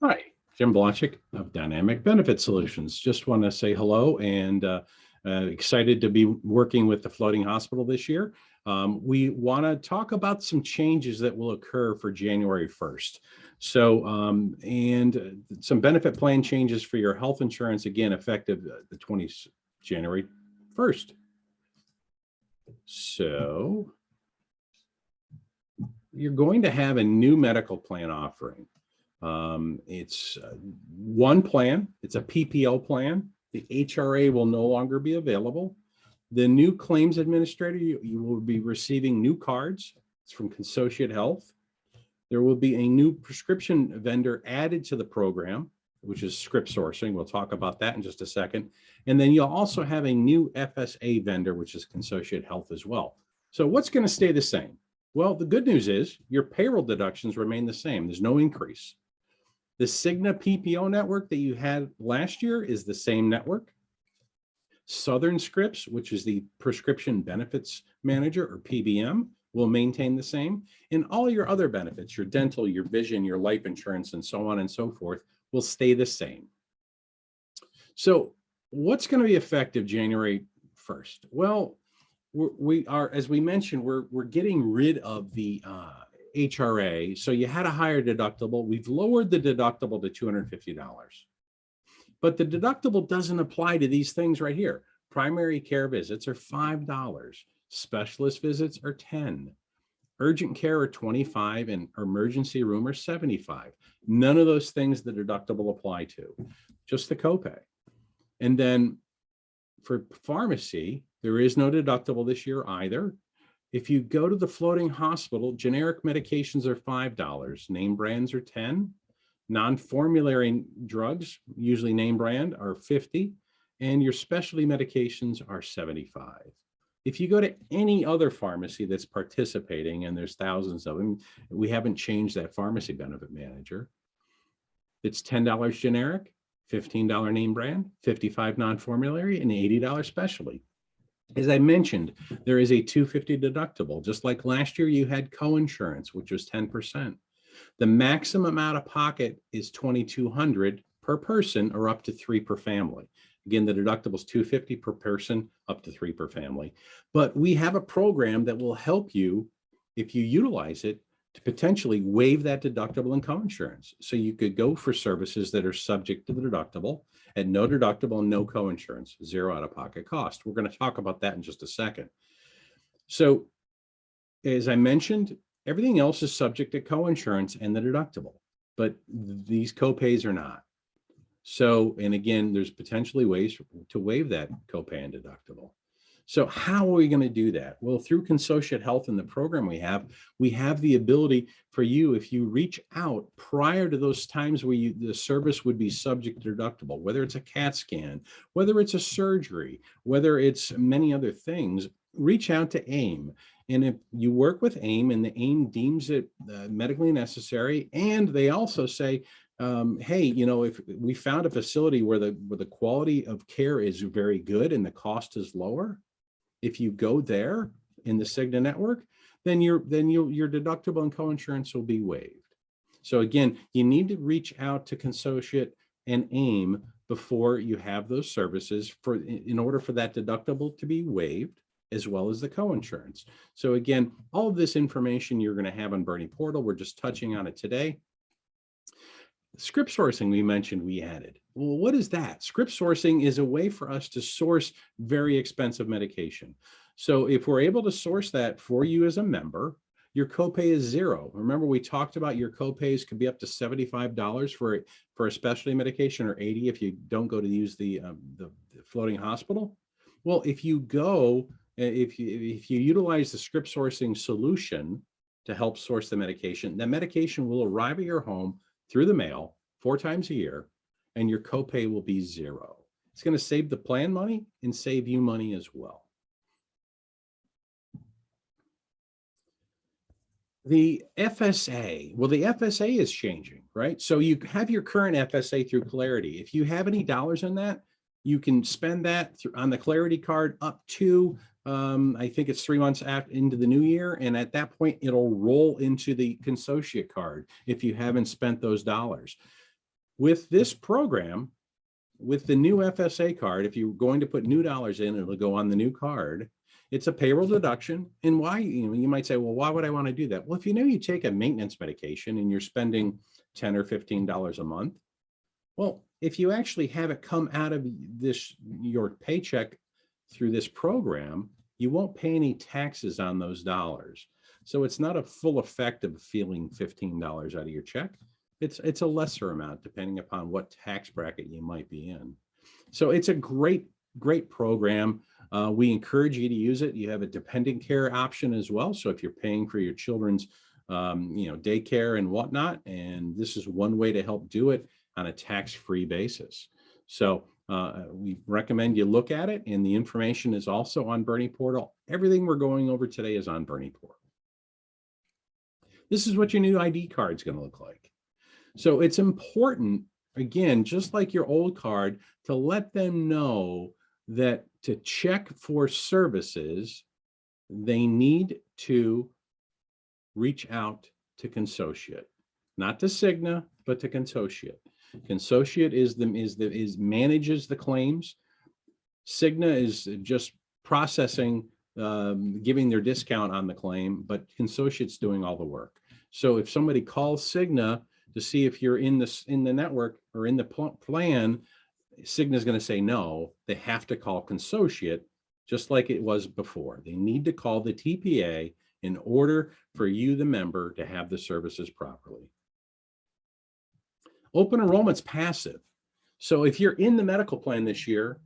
Hi, Jim Blachik of Dynamic Benefit Solutions. Just want to say hello and excited to be working with the floating hospital this year. We want to talk about some changes that will occur for January 1st. Some benefit plan changes for your health insurance, again, effective the 20th January 1st. So you're going to have a new medical plan offering. It's one plan. It's a PPO plan. The HRA will no longer be available. The new claims administrator, you will be receiving new cards. It's from Consociate Health. There will be a new prescription vendor added to the program, which is Script Sourcing. We'll talk about that in just a second. And then you'll also have a new FSA vendor, which is Consociate Health as well. So what's going to stay the same? Well, the good news is your payroll deductions remain the same. There's no increase. The Cigna PPO network that you had last year is the same network. Southern Scripts, which is the Prescription Benefits Manager, or PBM, will maintain the same. And all your other benefits, your dental, your vision, your life insurance, and so on and so forth, will stay the same. So what's going to be effective January 1st? Well, we are, as we mentioned, we're getting rid of the HRA. So you had a higher deductible. We've lowered the deductible to $250. But the deductible doesn't apply to these things right here. Primary care visits are $5. Specialist visits are $10. Urgent care are $25, and emergency room are $75. None of those things the deductible apply to, just the copay. And then for pharmacy, there is no deductible this year either. If you go to the floating hospital, generic medications are $5, name brands are $10, non-formulary drugs, usually name brand, are $50, and your specialty medications are $75. If you go to any other pharmacy that's participating, and there's thousands of them, we haven't changed that pharmacy benefit manager, it's $10 generic, $15 name brand, $55 non-formulary, and $80 specialty. As I mentioned, there is a $250 deductible. Just like last year, you had coinsurance, which was 10%. The maximum out of pocket is $2,200 per person, or up to 3 per family. Again, the deductible is $250 per person, up to 3 per family. But we have a program that will help you, if you utilize it, to potentially waive that deductible and coinsurance. So you could go for services that are subject to the deductible at no deductible and no coinsurance, zero out-of-pocket cost. We're going to talk about that in just a second. So as I mentioned, everything else is subject to coinsurance and the deductible, but these copays are not. So, and again, there's potentially ways to waive that copay and deductible. So how are we going to do that? Well, through Consociate Health and the program we have the ability for you, if you reach out prior to those times where the service would be subject to deductible, whether it's a CAT scan, whether it's a surgery, whether it's many other things, reach out to AIM. And if you work with AIM and the AIM deems it medically necessary, and they also say, hey, if we found a facility where the quality of care is very good and the cost is lower, if you go there in the Cigna network, then your deductible and coinsurance will be waived. So again, you need to reach out to Consociate and AIM before you have those services in order for that deductible to be waived, as well as the coinsurance. So again, all of this information you're going to have on Bernie Portal. We're just touching on it today. Script sourcing, we mentioned we added. Well, what is that? Script sourcing is a way for us to source very expensive medication. So if we're able to source that for you as a member, your copay is zero. Remember, we talked about your copays could be up to $75 for a specialty medication, or $80 if you don't go to use the floating hospital. Well, if you utilize the script sourcing solution to help source the medication, that medication will arrive at your home through the mail 4 times a year, and your copay will be zero. It's going to save the plan money and save you money as well. The FSA, well, the FSA is changing, right? So you have your current FSA through Clarity. If you have any dollars in that, you can spend that on the Clarity card up to, I think it's 3 months into the new year. And at that point, it'll roll into the Consociate card if you haven't spent those dollars. With this program, with the new FSA card, if you're going to put new dollars in, it'll go on the new card. It's a payroll deduction. And why, you might say, well, why would I want to do that? Well, if you know you take a maintenance medication and you're spending $10 or $15 a month, well, if you actually have it come out of your paycheck through this program, you won't pay any taxes on those dollars. So it's not a full effect of feeling $15 out of your check. It's a lesser amount depending upon what tax bracket you might be in. So it's a great program. We encourage you to use it. You have a dependent care option as well. So if you're paying for your children's daycare and whatnot, and this is one way to help do it on a tax-free basis. So we recommend you look at it, and the information is also on Bernie Portal. Everything we're going over today is on Bernie Portal. This is what your new ID card is going to look like. So it's important, again, just like your old card, to let them know that to check for services, they need to reach out to Consociate, not to Cigna, but to Consociate. Consociate manages the claims. Cigna is just processing, giving their discount on the claim, but Consociate's doing all the work. So if somebody calls Cigna to see if you're in the network or in the plan, Cigna is going to say no. They have to call Consociate, just like it was before. They need to call the TPA in order for you, the member, to have the services properly. Open enrollment's passive. So if you're in the medical plan this year,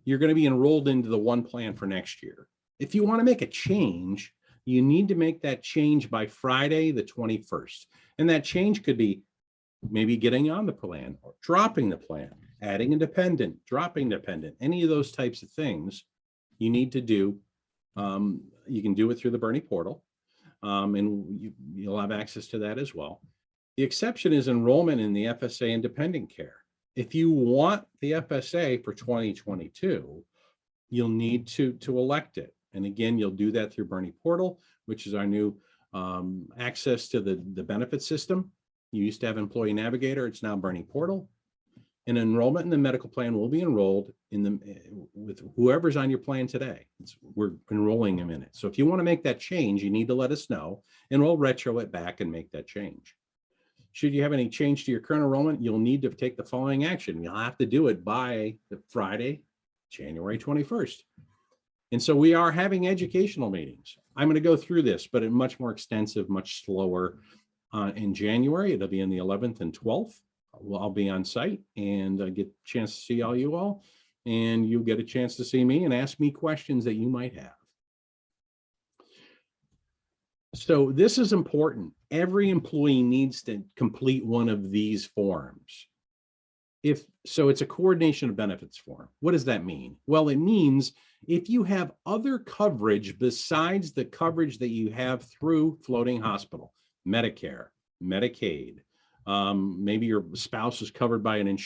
you're going to be enrolled into the one plan for next year. If you want to make a change, you need to make that change by Friday, the 21st. And that change could be maybe getting on the plan or dropping the plan, adding a dependent, dropping dependent, any of those types of things you need to do. You can do it through the Bernie Portal, and you'll have access to that as well. The exception is enrollment in the FSA and dependent care. If you want the FSA for 2022, you'll need to elect it. And again, you'll do that through Bernie Portal, which is our new access to the benefit system. You used to have Employee Navigator, it's now Bernie Portal. And enrollment in the medical plan will be enrolled with whoever's on your plan today. We're enrolling them in it. So if you want to make that change, you need to let us know, and we'll retro it back and make that change. Should you have any change to your current enrollment, you'll need to take the following action. You'll have to do it by Friday, January 21st. And so we are having educational meetings. I'm going to go through this, but much more extensive, much slower. In January, it'll be in the 11th and 12th. I'll be on site and get a chance to see all you all, and you'll get a chance to see me and ask me questions that you might have. So this is important. Every employee needs to complete one of these forms. So it's a coordination of benefits form. What does that mean? Well, it means if you have other coverage besides the coverage that you have through floating hospital, Medicare, Medicaid, maybe your spouse is covered by an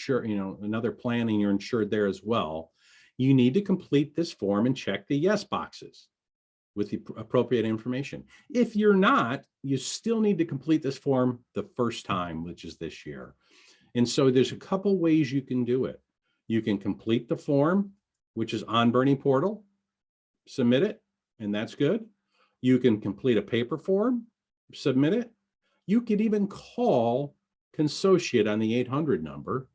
another plan and you're insured there as well, you need to complete this form and check the yes boxes with the appropriate information. If you're not, you still need to complete this form the first time, which is this year. And so there's a couple ways you can do it. You can complete the form, which is on Bernie Portal, submit it, and that's good. You can complete a paper form, submit it. You could even call Consociate on the 800 number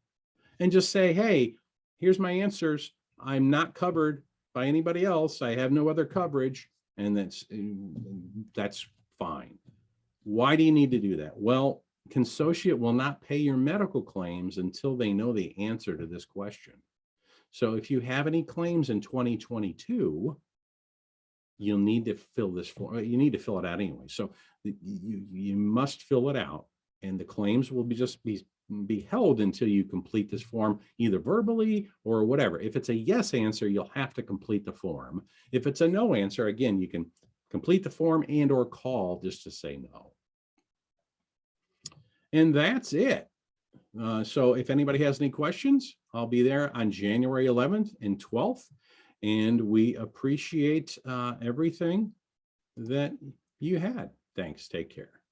and just say, hey, here's my answers. I'm not covered by anybody else. I have no other coverage, and that's fine. Why do you need to do that? Well, Consociate will not pay your medical claims until they know the answer to this question. So if you have any claims in 2022, you'll need to fill this form. You need to fill it out anyway. So you must fill it out, and the claims will be held until you complete this form, either verbally or whatever. If it's a yes answer, you'll have to complete the form. If it's a no answer, again, you can complete the form and or call just to say no. And that's it. So if anybody has any questions, I'll be there on January 11th and 12th. And we appreciate everything that you had. Thanks. Take care.